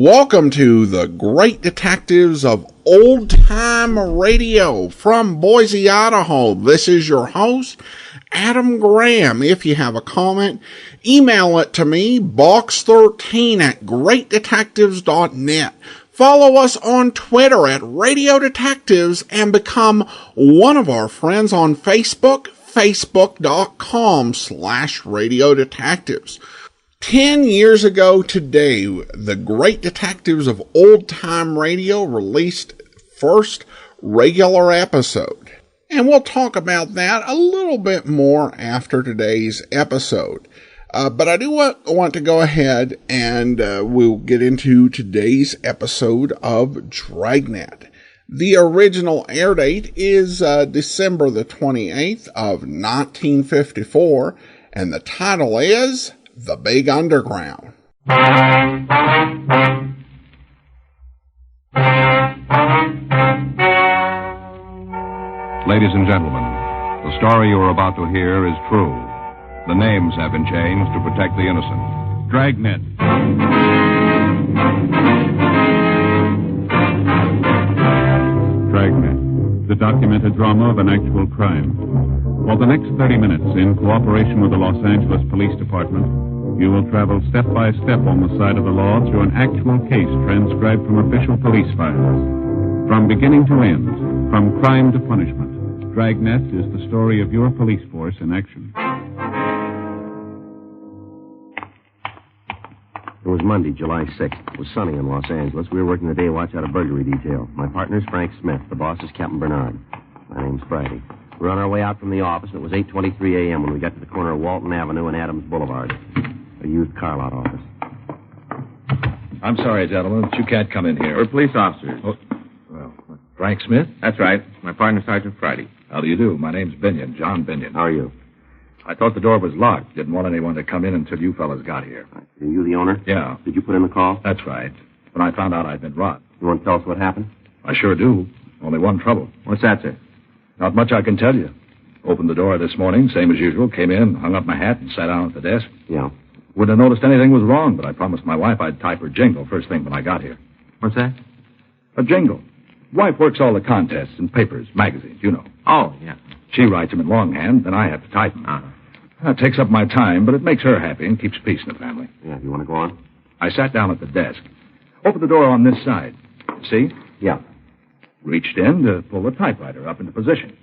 Welcome to the Great Detectives of Old Time Radio from Boise, Idaho. This is your host, Adam Graham. If you have a comment, email it to me, box13@greatdetectives.net. Follow us on Twitter at Radio Detectives and become one of our friends on Facebook, facebook.com/Radio Detectives. 10 years ago today, the Great Detectives of Old Time Radio released first regular episode. And we'll talk about that a little bit more after today's episode. But I do want to go ahead and we'll get into today's episode of Dragnet. The original air date is December the 28th of 1954, and the title is The Big Underground. Ladies and gentlemen, the story you are about to hear is true. The names have been changed to protect the innocent. Dragnet. Dragnet, the documented drama of an actual crime. For the next 30 minutes, in cooperation with the Los Angeles Police Department, you will travel step by step on the side of the law through an actual case transcribed from official police files. From beginning to end, from crime to punishment, Dragnet is the story of your police force in action. It was Monday, July 6th. It was sunny in Los Angeles. We were working the day watch out of burglary detail. My partner's Frank Smith. The boss is Captain Bernard. My name's Friday. We were on our way out from the office, and it was 8:23 a.m. when we got to the corner of Walton Avenue and Adams Boulevard. A used car lot office. I'm sorry, gentlemen, but you can't come in here. We're police officers. Oh, well, Frank Smith? That's right. My partner, Sergeant Friday. How do you do? My name's Binion, John Binion. How are you? I thought the door was locked. Didn't want anyone to come in until you fellas got here. Are you the owner? Yeah. Did you put in the call? That's right. When I found out I'd been robbed. You want to tell us what happened? I sure do. Only one trouble. What's that, sir? Not much I can tell you. Opened the door this morning, same as usual, came in, hung up my hat, and sat down at the desk. Yeah. Wouldn't have noticed anything was wrong, but I promised my wife I'd type her jingle first thing when I got here. What's that? A jingle. Wife works all the contests and papers, magazines, you know. Oh, yeah. She writes them in longhand, then I have to type them. Uh-huh. That takes up my time, but it makes her happy and keeps peace in the family. Yeah, you want to go on? I sat down at the desk. Opened the door on this side. See? Yeah. Reached in to pull the typewriter up into position.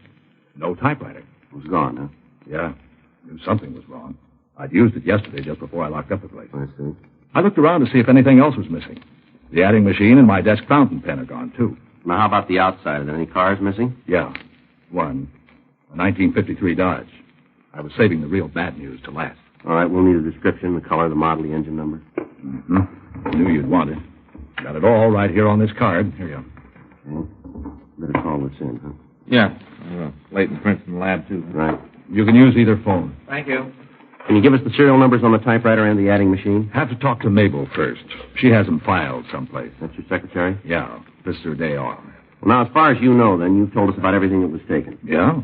No typewriter. It was gone, huh? Yeah. Knew something was wrong. I'd used it yesterday just before I locked up the place. I see. I looked around to see if anything else was missing. The adding machine and my desk fountain pen are gone, too. Now, how about the outside? Are there any cars missing? Yeah. One. A 1953 Dodge. I was saving the real bad news to last. All right, we'll need a description, the color, the model, the engine number. Mm-hmm. Knew you'd want it. Got it all right here on this card. Here you are. Okay. Better call this in, huh? Yeah. Leighton prints in the lab, too. Right. You can use either phone. Thank you. Can you give us the serial numbers on the typewriter and the adding machine? Have to talk to Mabel first. She has them filed someplace. That's your secretary? Yeah. This is her day off. Well, now, as far as you know, then, you've told us about everything that was taken. Yeah?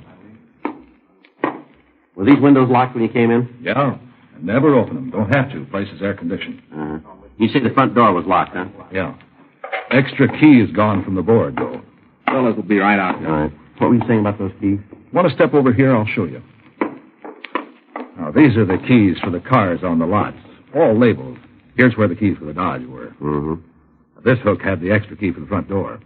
Were these windows locked when you came in? Yeah. Never open them. Don't have to. Place is air-conditioned. Uh-huh. You say the front door was locked, huh? Yeah. Extra key is gone from the board, though. Fellas will be right out there. All right. What were you saying about those keys? Want to step over here? I'll show you. Now, these are the keys for the cars on the lots. All labeled. Here's where the keys for the Dodge were. Mm-hmm. This hook had the extra key for the front door.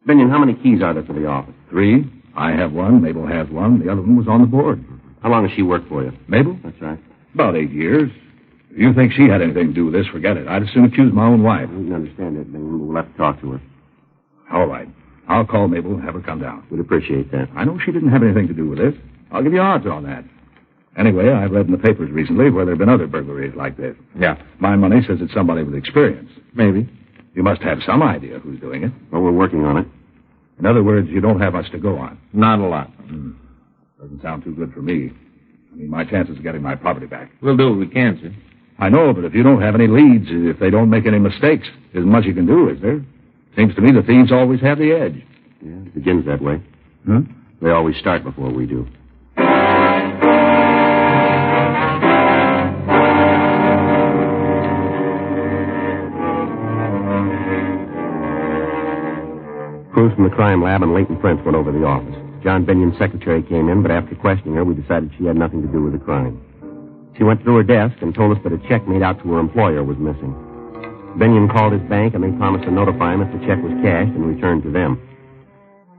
Binion, how many keys are there for the office? 3. I have one. Mabel has one. The other one was on the board. How long has she worked for you? Mabel? That's right. About 8 years. If you think she had anything to do with this, forget it. I'd as soon accuse my own wife. I can understand that, Binion. We'll have to talk to her. All right. I'll call Mabel and have her come down. We'd appreciate that. I know she didn't have anything to do with this. I'll give you odds on that. Anyway, I've read in the papers recently where there have been other burglaries like this. Yeah. My money says it's somebody with experience. Maybe. You must have some idea who's doing it. Well, we're working on it. In other words, you don't have much to go on. Not a lot. Doesn't sound too good for me. I mean, my chances of getting my property back. We'll do what we can, sir. I know, but if you don't have any leads, if they don't make any mistakes, isn't much you can do, is there? Seems to me the thieves always have the edge. Yeah, it begins that way. Huh? They always start before we do. Crews from the crime lab and Leighton Prince went over to the office. John Binion's secretary came in, but after questioning her, we decided she had nothing to do with the crime. She went through her desk and told us that a check made out to her employer was missing. Binion called his bank, and they promised to notify him if the check was cashed and returned to them.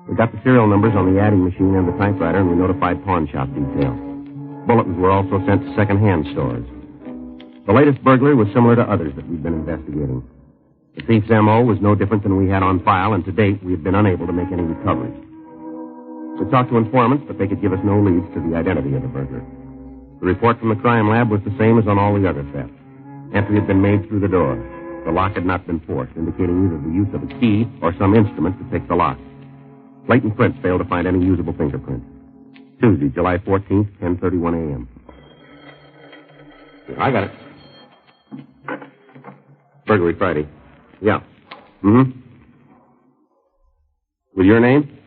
We got the serial numbers on the adding machine and the typewriter, and we notified pawn shop detail. Bulletins were also sent to second-hand stores. The latest burglary was similar to others that we'd been investigating. The thief's M.O. was no different than we had on file, and to date, we had been unable to make any recoveries. We talked to informants, but they could give us no leads to the identity of the burglar. The report from the crime lab was the same as on all the other thefts. Entry had been made through the door. The lock had not been forced, indicating either the use of a key or some instrument to pick the lock. Leighton Prince failed to find any usable fingerprints. Tuesday, July 14th, 10:31 a.m. I got it. Burglary Friday. Yeah. Mm-hmm. With your name?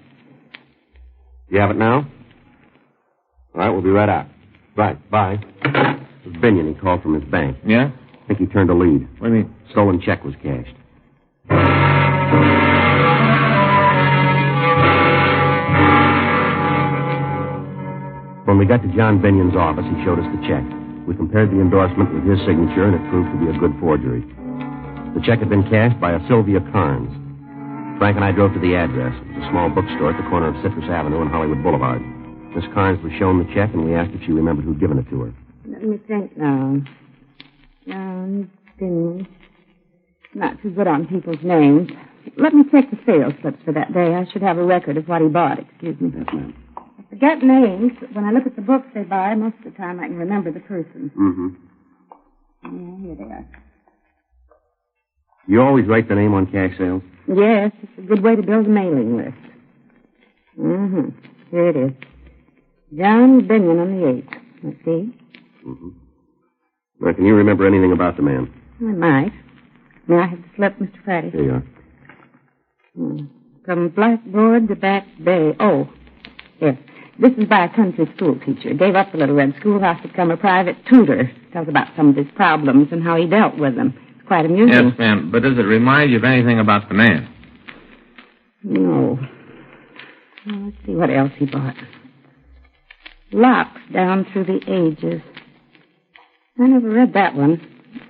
You have it now? All right, we'll be right out. Right, bye. It was Binion. He called from his bank. Yeah? I think he turned a lead. What do you mean? Stolen check was cashed. When we got to John Binion's office, he showed us the check. We compared the endorsement with his signature, and it proved to be a good forgery. The check had been cashed by a Sylvia Carnes. Frank and I drove to the address. It was a small bookstore at the corner of Citrus Avenue and Hollywood Boulevard. Miss Carnes was shown the check, and we asked if she remembered who'd given it to her. Let me think now. John Binion. Not too good on people's names. Let me check the sales slips for that day. I should have a record of what he bought. Excuse me. Yes, ma'am. I forget names, but when I look at the books they buy, most of the time I can remember the person. Mm-hmm. Yeah, here they are. You always write the name on cash sales? Yes, it's a good way to build a mailing list. Mm-hmm. Here it is. John Binion on the 8th. Let's see. Mm-hmm. Now, can you remember anything about the man? I might. May I have the slip, Mr. Friday? Here you are. From Blackboard to Back Bay. Oh, yes. This is by a country school teacher. Gave up the Little Red Schoolhouse to become a private tutor. Tells about some of his problems and how he dealt with them. It's quite amusing. Yes, ma'am. But does it remind you of anything about the man? No. Well, let's see what else he bought. Locks down through the ages. I never read that one.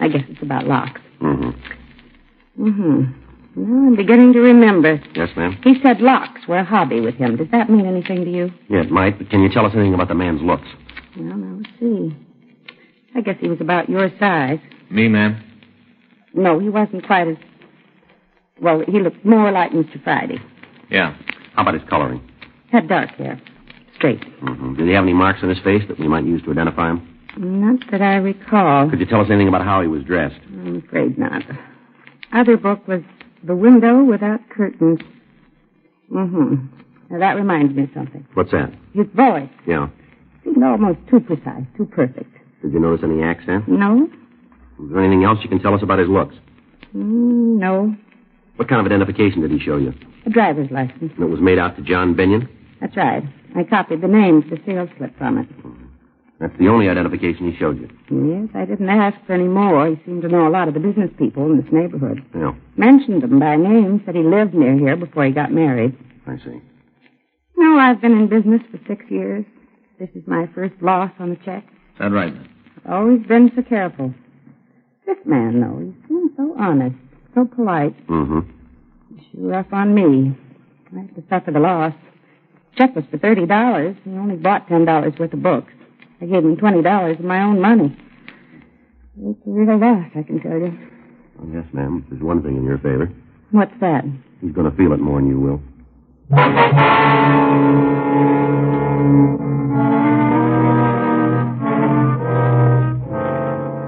I guess it's about locks. Mm-hmm. Mm-hmm. Well, I'm beginning to remember. Yes, ma'am? He said locks were a hobby with him. Does that mean anything to you? Yeah, it might, but can you tell us anything about the man's looks? Well, now, let's see. I guess he was about your size. Me, ma'am? No, he wasn't quite as... Well, he looked more like Mr. Friday. Yeah. How about his coloring? Had dark hair. Straight. Mm-hmm. Did he have any marks on his face that we might use to identify him? Not that I recall. Could you tell us anything about how he was dressed? I'm afraid not. Other book was The Window Without Curtains. Mm-hmm. Now, that reminds me of something. What's that? His voice Yeah. seemed almost too precise, too perfect. Did you notice any accent? No? Is there anything else you can tell us about his looks? No. What kind of identification did he show you? A driver's license. And it was made out to John Binion? That's right. I copied the names, the sales slip from it. That's the only identification he showed you? Yes, I didn't ask for any more. He seemed to know a lot of the business people in this neighborhood. Yeah. Mentioned them by name, said he lived near here before he got married. I see. No, I've been in business for 6 years. This is my first loss on the check. Is that right, ma'am? I've always been so careful. This man, though, he seems so honest, so polite. Mm-hmm. Sure rough on me. I have to suffer the loss. Check was for $30. He only bought $10 worth of books. I gave him $20 of my own money. It's a real loss, I can tell you. Well, yes, ma'am. There's one thing in your favor. What's that? He's going to feel it more than you will.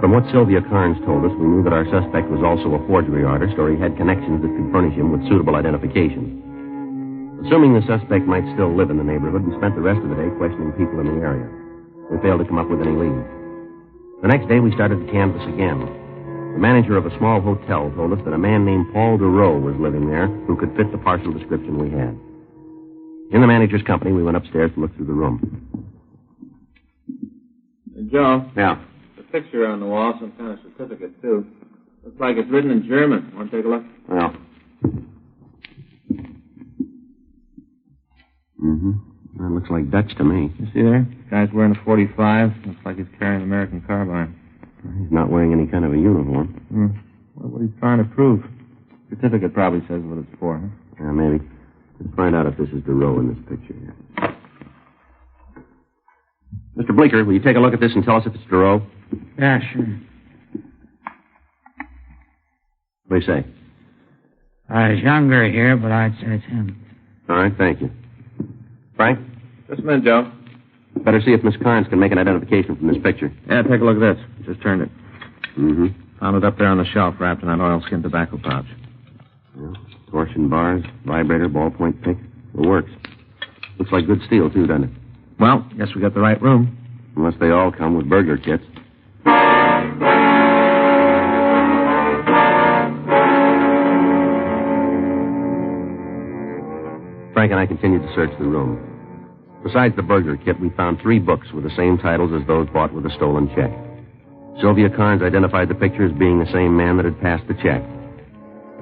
From what Sylvia Carnes told us, we knew that our suspect was also a forgery artist, or he had connections that could furnish him with suitable identification. Assuming the suspect might still live in the neighborhood, we spent the rest of the day questioning people in the area. We failed to come up with any leads. The next day, we started to canvass again. The manager of a small hotel told us that a man named Paul DeRoe was living there who could fit the partial description we had. In the manager's company, we went upstairs to look through the room. Hey, Joe. Yeah. The picture on the wall, some kind of certificate, too. Looks like it's written in German. Want to take a look? Well. Looks like Dutch to me. You see there? Guy's wearing a 45. Looks like he's carrying an American carbine. He's not wearing any kind of a uniform. What he's trying to prove. Certificate probably says what it's for, huh? Yeah, maybe. Let's find out if this is DeRoe in this picture here. Mr. Bleeker, will you take a look at this and tell us if it's DeRoe? Yeah, sure. What do you say? He's younger here, but I'd say it's him. All right, thank you. Frank? Just a minute, Joe. Better see if Miss Carnes can make an identification from this picture. Yeah, take a look at this. Just turned it. Mm-hmm. Found it up there on the shelf, wrapped in that oilskin tobacco pouch. Yeah. Torsion bars, vibrator, ballpoint pick. It works. Looks like good steel, too, doesn't it? Well, guess we got the right room. Unless they all come with burglar kits. Frank and I continued to search the room. Besides the burglar kit, we found 3 books with the same titles as those bought with a stolen check. Sylvia Carnes identified the picture as being the same man that had passed the check.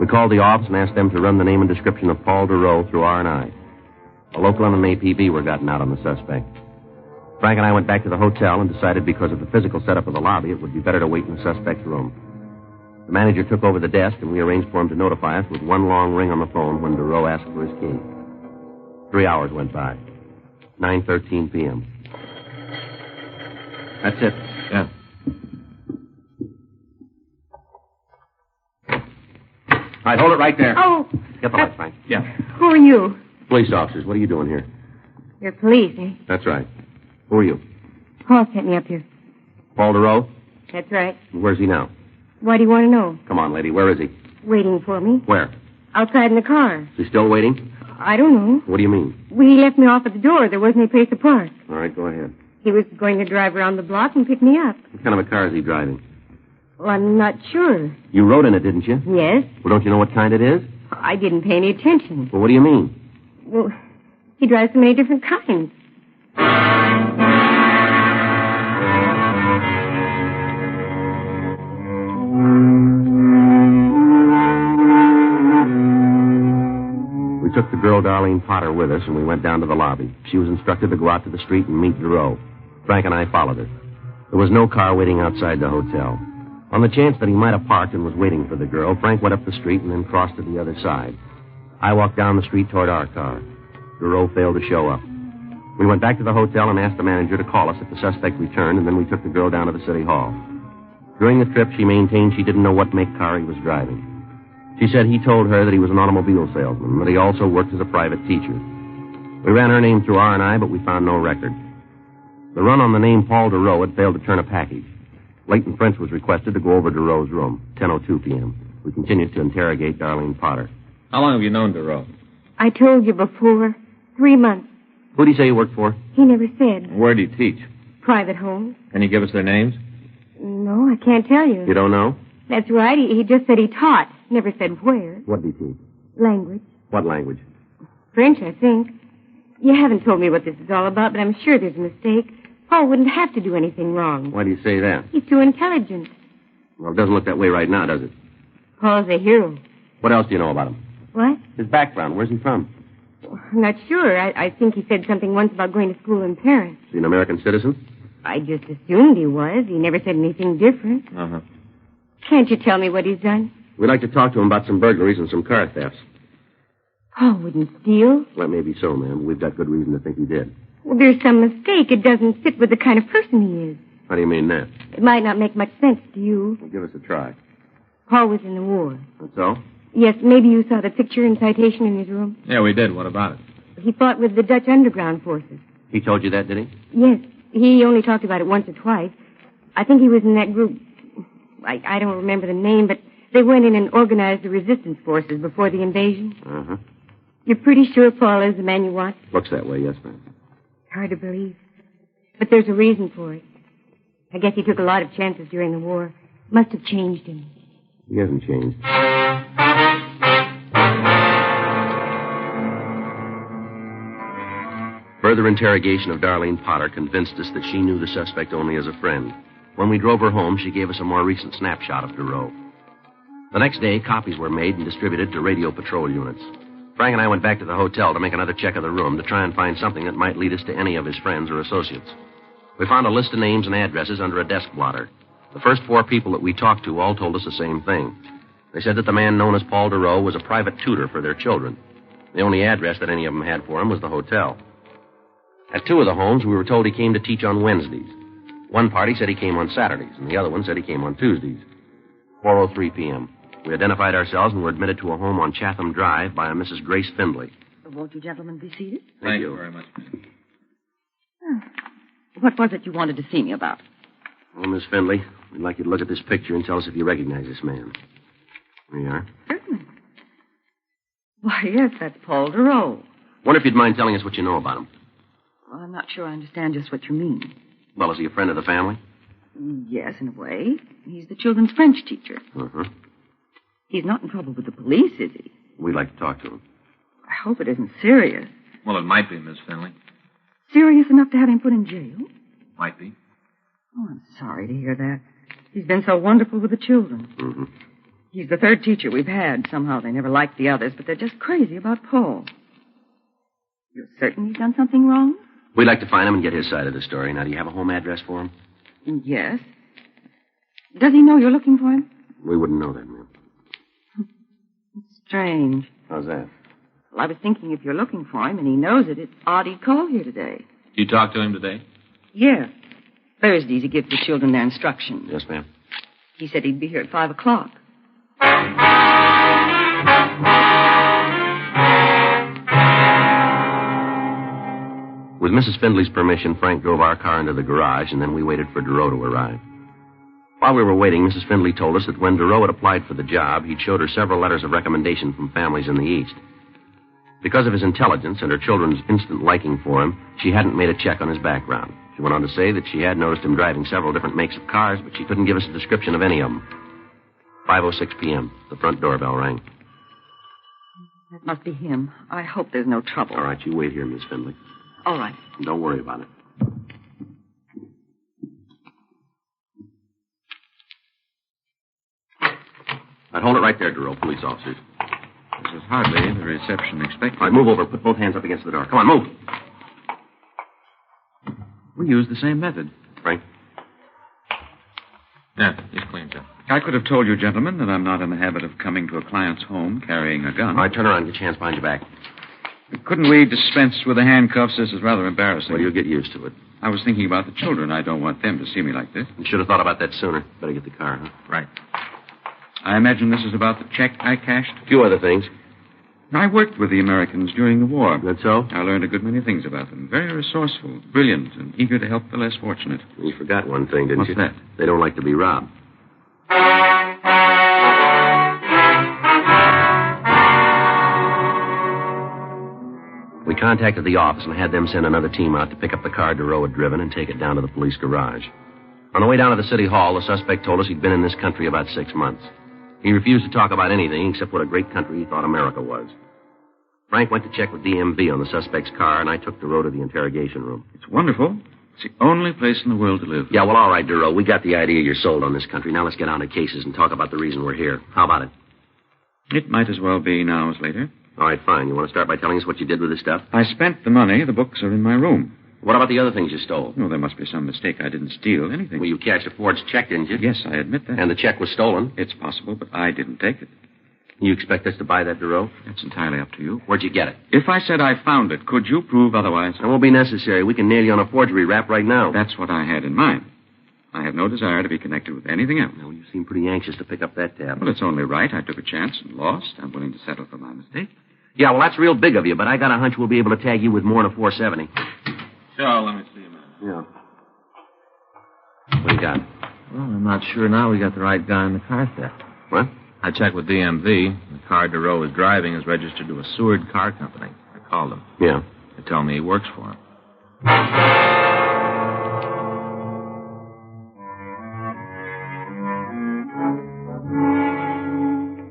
We called the office and asked them to run the name and description of Paul DeRoe through R&I. A local and an APB were gotten out on the suspect. Frank and I went back to the hotel and decided because of the physical setup of the lobby, it would be better to wait in the suspect's room. The manager took over the desk, and we arranged for him to notify us with one long ring on the phone when DeRoe asked for his key. 3 hours went by. 9:13 p.m. That's it. Yeah. All right, hold it right there. Oh. Get the light, Frank. Yeah. Who are you? Police officers, what are you doing here? You're police, eh? That's right. Who are you? Paul sent me up here. Paul DeRoe? That's right. Where's he now? Why do you want to know? Come on, lady. Where is he? Waiting for me. Where? Outside in the car. Is he still waiting? I don't know. What do you mean? Well, he left me off at the door. There wasn't any place to park. All right, go ahead. He was going to drive around the block and pick me up. What kind of a car is he driving? Well, I'm not sure. You rode in it, didn't you? Yes? Well, don't you know what kind it is? I didn't pay any attention. Well, what do you mean? Well, he drives so many different kinds. We took the girl, Darlene Potter, with us, and we went down to the lobby. She was instructed to go out to the street and meet DeRoe. Frank and I followed her. There was no car waiting outside the hotel. On the chance that he might have parked and was waiting for the girl, Frank went up the street and then crossed to the other side. I walked down the street toward our car. DeRoe failed to show up. We went back to the hotel and asked the manager to call us if the suspect returned, and then we took the girl down to the city hall. During the trip, she maintained she didn't know what make car he was driving. She said he told her that he was an automobile salesman, that he also worked as a private teacher. We ran her name through R&I, but we found no record. The run on the name Paul DeRoe had failed to turn a package. Leighton French was requested to go over to DeRoe's room, 10:02 p.m. We continued to interrogate Darlene Potter. How long have you known DeRoe? I told you before. 3 months. Who did he say he worked for? He never said. Where do you teach? Private homes. Can you give us their names? No, I can't tell you. You don't know? That's right. He just said he taught. Never said where. What did he teach? Language. What language? French, I think. You haven't told me what this is all about, but I'm sure there's a mistake. Paul wouldn't have to do anything wrong. Why do you say that? He's too intelligent. Well, it doesn't look that way right now, does it? Paul's a hero. What else do you know about him? What? His background. Where's he from? I'm not sure. I think he said something once about going to school in Paris. Is he an American citizen? I just assumed he was. He never said anything different. Uh-huh. Can't you tell me what he's done? We'd like to talk to him about some burglaries and some car thefts. Paul wouldn't steal. Well, that may be so, ma'am. We've got good reason to think he did. Well, there's some mistake. It doesn't fit with the kind of person he is. How do you mean that? It might not make much sense to you. Well, give us a try. Paul was in the war. That's so? Yes, maybe you saw the picture and citation in his room. Yeah, we did. What about it? He fought with the Dutch underground forces. He told you that, did he? Yes, he only talked about it once or twice. I think he was in that group. I don't remember the name, but they went in and organized the resistance forces before the invasion. Uh-huh. You're pretty sure Paul is the man you want? Looks that way, yes, ma'am. Hard to believe. But there's a reason for it. I guess he took a lot of chances during the war. Must have changed him. He hasn't changed. Further interrogation of Darlene Potter convinced us that she knew the suspect only as a friend. When we drove her home, she gave us a more recent snapshot of DeRoe. The next day, copies were made and distributed to radio patrol units. Frank and I went back to the hotel to make another check of the room to try and find something that might lead us to any of his friends or associates. We found a list of names and addresses under a desk blotter. The first 4 people that we talked to all told us the same thing. They said that the man known as Paul DeRoe was a private tutor for their children. The only address that any of them had for him was the hotel. At 2 of the homes, we were told he came to teach on Wednesdays. One party said he came on Saturdays, and the other one said he came on Tuesdays. 4:03 p.m. We identified ourselves and were admitted to a home on Chatham Drive by a Mrs. Grace Findlay. Won't you gentlemen be seated? Thank you very much. What was it you wanted to see me about? Well, Miss Findlay, we'd like you to look at this picture and tell us if you recognize this man. There you are. Certainly. Why, yes, that's Paul DeRoe. Wonder if you'd mind telling us what you know about him. Well, I'm not sure I understand just what you mean. Well, is he a friend of the family? Yes, in a way. He's the children's French teacher. Uh-huh. He's not in trouble with the police, is he? We'd like to talk to him. I hope it isn't serious. Well, it might be, Miss Finley. Serious enough to have him put in jail? Might be. Oh, I'm sorry to hear that. He's been so wonderful with the children. Mm-hmm. He's the 3rd teacher we've had. Somehow they never liked the others, but they're just crazy about Paul. You're certain he's done something wrong? We'd like to find him and get his side of the story. Now, do you have a home address for him? Yes. Does he know you're looking for him? We wouldn't know that, ma'am. It's strange. How's that? Well, I was thinking if you're looking for him and he knows it, it's odd he'd call here today. You talked to him today? Yeah. Thursdays he gives the children their instructions. Yes, ma'am. He said he'd be here at 5 o'clock. With Mrs. Findlay's permission, Frank drove our car into the garage, and then we waited for DeRoe to arrive. While we were waiting, Mrs. Findlay told us that when DeRoe had applied for the job, he'd showed her several letters of recommendation from families in the East. Because of his intelligence and her children's instant liking for him, she hadn't made a check on his background. She went on to say that she had noticed him driving several different makes of cars, but she couldn't give us a description of any of them. 5:06 p.m. The front doorbell rang. That must be him. I hope there's no trouble. All right, you wait here, Miss Findlay. All right. Don't worry about it. I'd hold it right there, DeRoe, police officers. This is hardly the reception expected. All right, move over. Put both hands up against the door. Come on, move. We use the same method. Frank? Yeah, he's clean, Joe. I could have told you, gentlemen, that I'm not in the habit of coming to a client's home carrying a gun. All right, turn around. Get your hands behind your back. Couldn't we dispense with the handcuffs? This is rather embarrassing. Well, you'll get used to it. I was thinking about the children. I don't want them to see me like this. You should have thought about that sooner. Better get the car, huh? Right. I imagine this is about the check I cashed. A few other things. I worked with the Americans during the war. That's so? I learned a good many things about them. Very resourceful, brilliant, and eager to help the less fortunate. You forgot one thing, didn't you? What's that? They don't like to be robbed. We contacted the office and had them send another team out to pick up the car DeRoe had driven and take it down to the police garage. On the way down to the city hall, the suspect told us he'd been in this country about 6 months. He refused to talk about anything except what a great country he thought America was. Frank went to check with DMV on the suspect's car, and I took DeRoe to the interrogation room. It's wonderful. It's the only place in the world to live. Yeah, well, all right, DeRoe. We got the idea you're sold on this country. Now let's get on to cases and talk about the reason we're here. How about it? It might as well be now as later. All right, fine. You want to start by telling us what you did with this stuff? I spent the money. The books are in my room. What about the other things you stole? Oh, there must be some mistake. I didn't steal anything. Well, you cashed a forged check, didn't you? Yes, I admit that. And the check was stolen? It's possible, but I didn't take it. You expect us to buy that, DeRoe? That's entirely up to you. Where'd you get it? If I said I found it, could you prove otherwise? It won't be necessary. We can nail you on a forgery rap right now. That's what I had in mind. I have no desire to be connected with anything else. No, you seem pretty anxious to pick up that tab. Well, it's only right. I took a chance and lost. I'm willing to settle for my mistake. Yeah, well, that's real big of you, but I got a hunch we'll be able to tag you with more than a 470. Sure, let me see a minute. Yeah. What do you got? Well, I'm not sure now we got the right guy in the car theft. What? I checked with DMV. The car DeRoe is driving is registered to a Seward car company. I called him. Yeah. They tell me he works for him.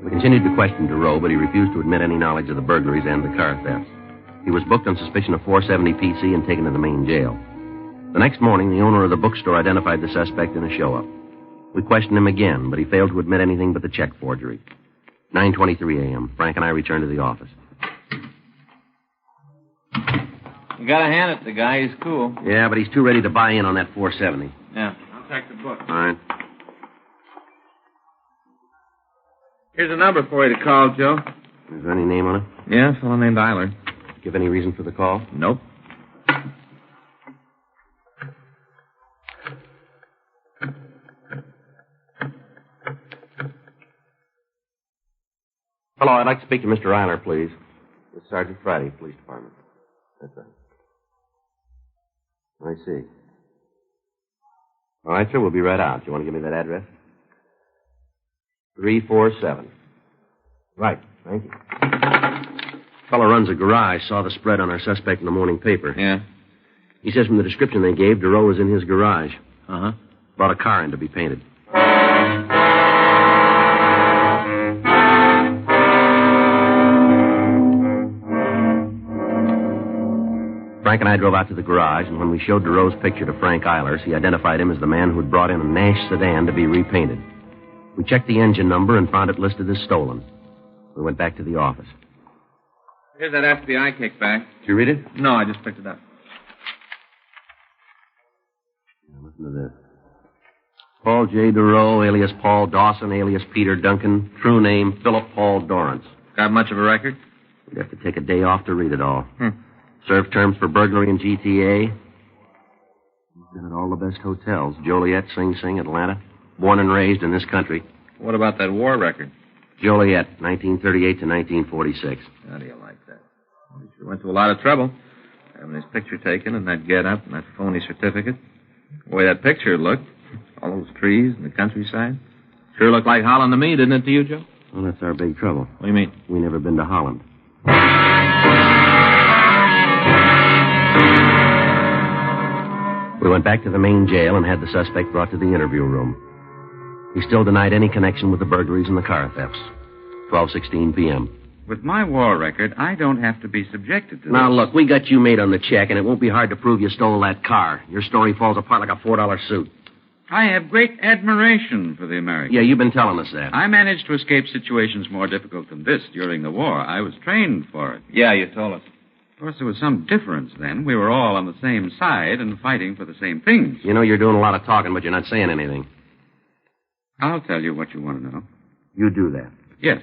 We continued to question DeRoe, but he refused to admit any knowledge of the burglaries and the car thefts. He was booked on suspicion of 470 PC and taken to the main jail. The next morning, the owner of the bookstore identified the suspect in a show-up. We questioned him again, but he failed to admit anything but the check forgery. 9:23 a.m. Frank and I returned to the office. You gotta hand it to the guy. He's cool. Yeah, but he's too ready to buy in on that 470. Yeah. I'll take the book. All right. Here's a number for you to call, Joe. Is there any name on it? Yeah, a fellow named Eiler. Give any reason for the call? Nope. Hello, I'd like to speak to Mr. Eiler, please. It's Sergeant Friday, Police Department. That's right. I see. All right, sir, we'll be right out. You want to give me that address? 347. Right, thank you. Fellow runs a garage, saw the spread on our suspect in the morning paper. Yeah? He says from the description they gave, Duro was in his garage. Uh-huh. Brought a car in to be painted. Frank and I drove out to the garage, and when we showed Duro's picture to Frank Eilers, he identified him as the man who had brought in a Nash sedan to be repainted. We checked the engine number and found it listed as stolen. We went back to the office. Here's that FBI kickback. Did you read it? No, I just picked it up. Listen to this. Paul J. Duro, alias Paul Dawson, alias Peter Duncan. True name, Philip Paul Dorrance. Got much of a record? We'd have to take a day off to read it all. Served terms for burglary in GTA. Been at all the best hotels. Joliet, Sing Sing, Atlanta. Born and raised in this country. What about that war record? Joliet, 1938 to 1946. How do you like that? Well, he sure went to a lot of trouble. Having his picture taken and that get-up and that phony certificate. The way that picture looked. All those trees and the countryside. Sure looked like Holland to me, didn't it to you, Joe? Well, that's our big trouble. What do you mean? We never been to Holland. We went back to the main jail and had the suspect brought to the interview room. He still denied any connection with the burglaries and the car thefts. 12:16 p.m. With my war record, I don't have to be subjected to Now, this. look, we got you made on the check, and it won't be hard to prove you stole that car. Your story falls apart like a $4 suit. I have great admiration for the Americans. Yeah, you've been telling us that. I managed to escape situations more difficult than this during the war. I was trained for it. Yeah, you told us. Of course, there was some difference then. We were all on the same side and fighting for the same things. You know you're doing a lot of talking, but you're not saying anything. I'll tell you what you want to know. You do that. Yes,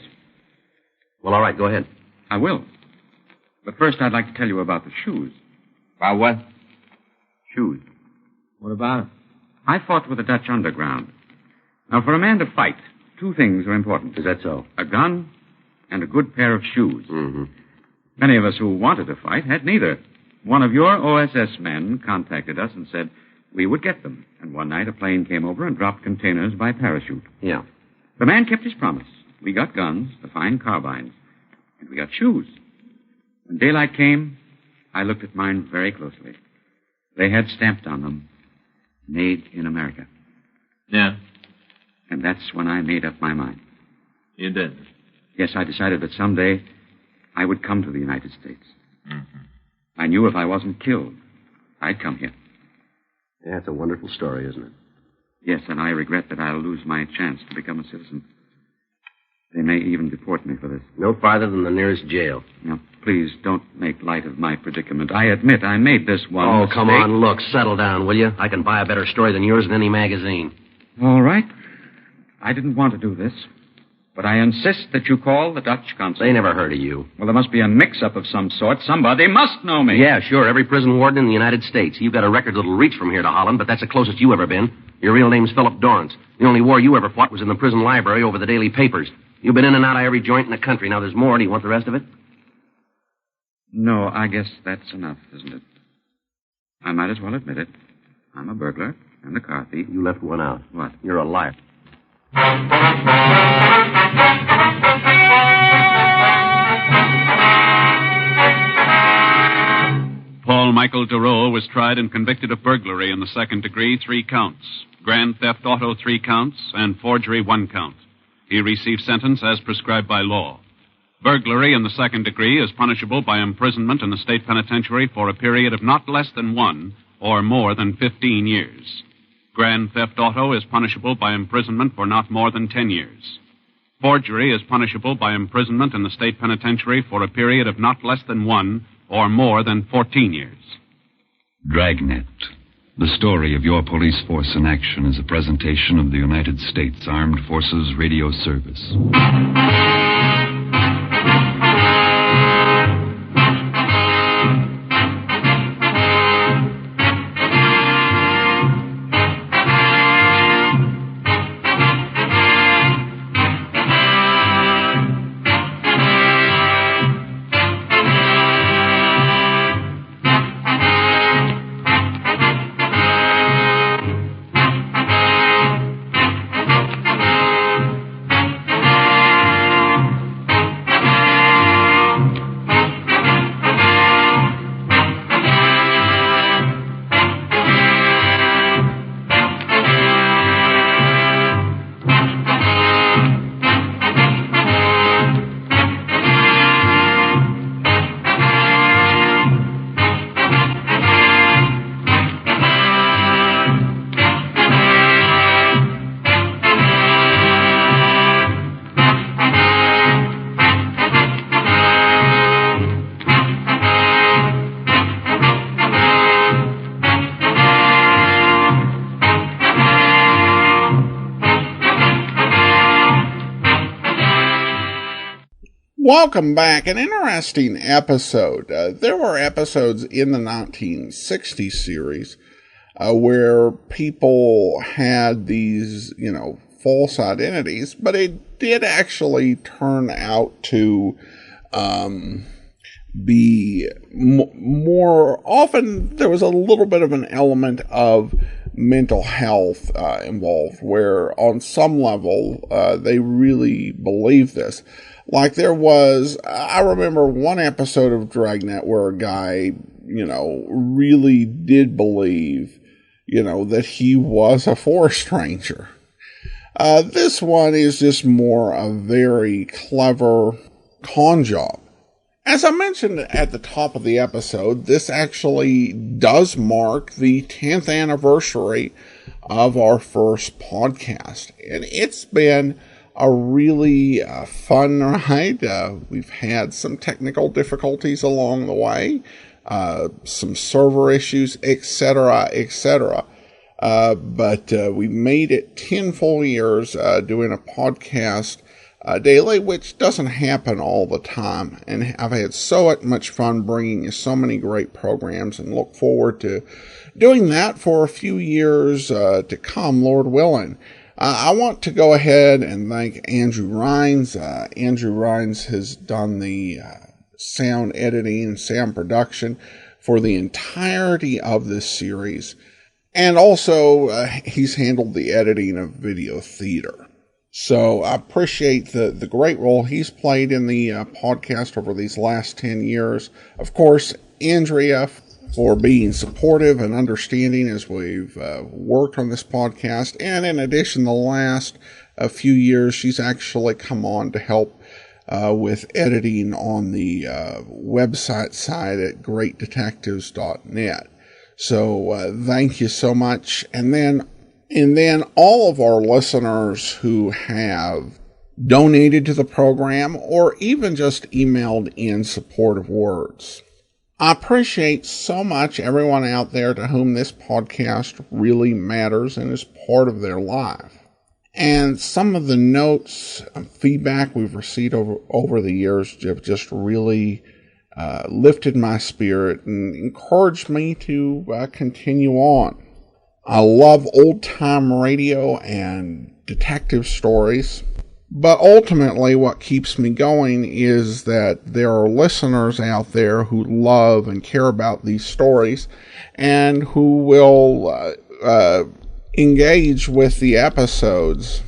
Well, all right, go ahead. I will. But first, I'd like to tell you about the shoes. About what? Shoes. What about it? I fought with the Dutch underground. Now, for a man to fight, two things are important. Is that so? A gun and a good pair of shoes. Mm-hmm. Many of us who wanted to fight had neither. One of your OSS men contacted us and said we would get them. And one night a plane came over and dropped containers by parachute. Yeah. The man kept his promise. We got guns, the fine carbines, and we got shoes. When daylight came, I looked at mine very closely. They had stamped on them, made in America. Yeah. And that's when I made up my mind. You did? Yes, I decided that someday I would come to the United States. Mm-hmm. I knew if I wasn't killed, I'd come here. Yeah, it's a wonderful story, isn't it? Yes, and I regret that I'll lose my chance to become a citizen. They may even deport me for this. No farther than the nearest jail. Now, please don't make light of my predicament. I admit I made this one Oh, mistake. come on, look, settle down, will you? I can buy a better story than yours in any magazine. All right. I didn't want to do this, but I insist that you call the Dutch consul. They never heard of you. Well, there must be a mix-up of some sort. Somebody must know me. Yeah, sure, every prison warden in the United States. You've got a record that'll reach from here to Holland, but that's the closest you ever been. Your real name's Philip Dorrance. The only war you ever fought was in the prison library over the daily papers. You've been in and out of every joint in the country. Now there's more. Do you want the rest of it? No, I guess that's enough, isn't it? I might as well admit it. I'm a burglar and a car thief. You left one out. What? You're a liar. Paul Michael Duro was tried and convicted of burglary in the second degree, 3 counts. Grand theft auto, 3 counts, and forgery, 1 count. He received sentence as prescribed by law. Burglary in the second degree is punishable by imprisonment in the state penitentiary for a period of not less than 1 or more than 15 years. Grand theft auto is punishable by imprisonment for not more than 10 years. Forgery is punishable by imprisonment in the state penitentiary for a period of not less than 1 or more than 14 years. Dragnet. The story of your police force in action is a presentation of the United States Armed Forces Radio Service. Welcome back. An interesting episode. There were episodes in the 1960 series where people had these, false identities, but it did actually turn out to be more often. There was a little bit of an element of mental health involved, where on some level they really believed this. Like there was, I remember one episode of Dragnet where a guy, really did believe, that he was a forest ranger. This one is just more a very clever con job. As I mentioned at the top of the episode, this actually does mark the 10th anniversary of our first podcast. And it's been a really fun ride. We've had some technical difficulties along the way, some server issues, etc., etc. But we made it 10 full years doing a podcast daily, which doesn't happen all the time. And I've had so much fun bringing you so many great programs, and look forward to doing that for a few years to come, Lord willing. I want to go ahead and thank Andrew Rhines. Andrew Rhines has done the sound editing and sound production for the entirety of this series. And also, he's handled the editing of video theater. So I appreciate the great role he's played in the podcast over these last 10 years. Of course, Andrea, for being supportive and understanding as we've worked on this podcast. And in addition, the last few years, she's actually come on to help with editing on the website side at greatdetectives.net. So thank you so much. And then all of our listeners who have donated to the program or even just emailed in supportive words. I appreciate so much everyone out there to whom this podcast really matters and is part of their life. And some of the notes and feedback we've received over the years have just really lifted my spirit and encouraged me to continue on. I love old-time radio and detective stories. But ultimately, what keeps me going is that there are listeners out there who love and care about these stories and who will engage with the episodes.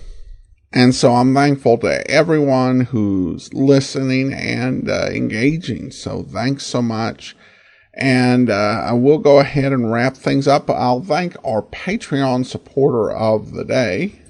And so I'm thankful to everyone who's listening and engaging. So thanks so much. And I will go ahead and wrap things up. I'll thank our Patreon supporter of the day.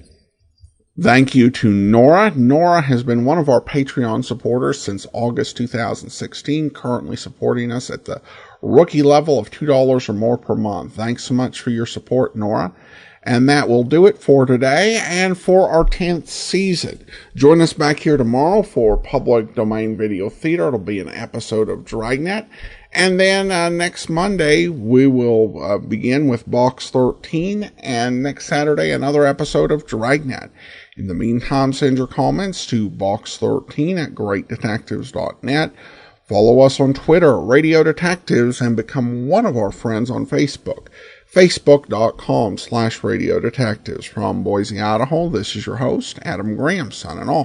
Thank you to Nora. Nora has been one of our Patreon supporters since August 2016, currently supporting us at the rookie level of $2 or more per month. Thanks so much for your support, Nora. And that will do it for today and for our 10th season. Join us back here tomorrow for Public Domain Video Theater. It'll be an episode of Dragnet. And then next Monday, we will begin with Box 13. And next Saturday, another episode of Dragnet. In the meantime, send your comments to box13@greatdetectives.net. Follow us on Twitter, Radio Detectives, and become one of our friends on Facebook. Facebook.com/Radio Detectives. From Boise, Idaho, this is your host, Adam Graham, signing off.